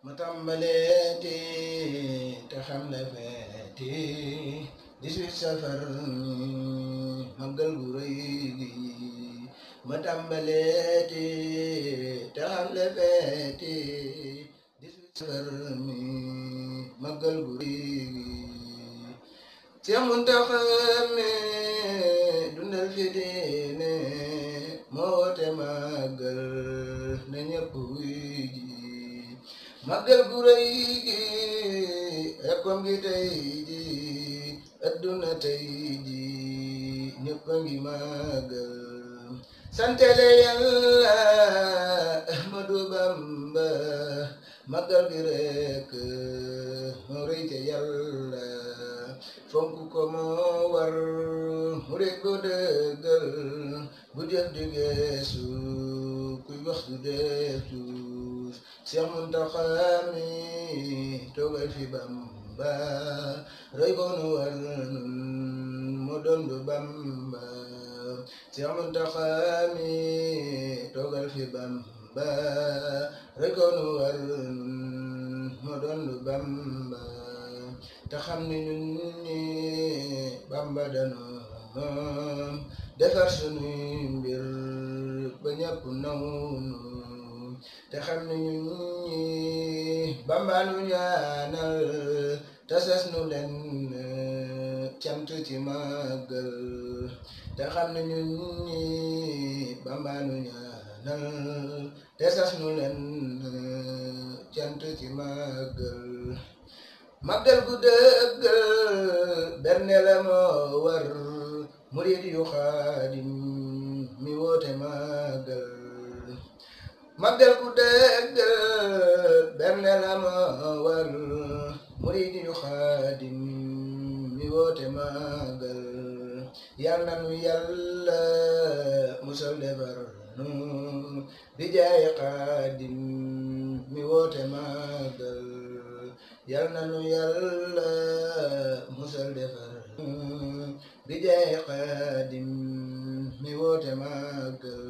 ma tàmbaleeti te xam ne feeti 18 safar màggal gu rëy gi ma tàmbaleeti te xam ne feeti 18 safar màggal gu rëy gi Seex Muntaxa mi dundal fi diine moo woote màggal na ñépp wuy ji màggal gu rëy gi ekkom gi tey ji adduna tey ji ñépp a ngi màggal santale Yàlla Ahmadu Bamba màggal gi rekk moo rëy ca Yàlla fonk ko moo war mu rek ko dëggal bu jëf di geesu kuy wax du deetu Seex Muntaxa mi toogal fi Bamba roy ko nu war moo doon du Bamba Seex Muntaxa mi toogal fi Bamba roy ko nu war moo doon du Bamba te xam ni ñun ñi Bamba danoo moom defar sunuy mbir ba ñëpp nawnu te xam ni ñun ñi Bamba nu ñaanal te sas nu leen cant ci màggal te xam ni ñun ñi Bamba nu ñaanal te sas nu leen cant ci màggal màggal gu dëggal berne la moo war murid yu xaadim mi woote màggal màggal gu dëggal berne la moo war murid yu xaadim mi woote màggal yal na nu Yàlla musal defar nu bi jaay xaadim mi woote màggal yal na nu Yàlla musal defar bi jaay xaadim mi woote màggal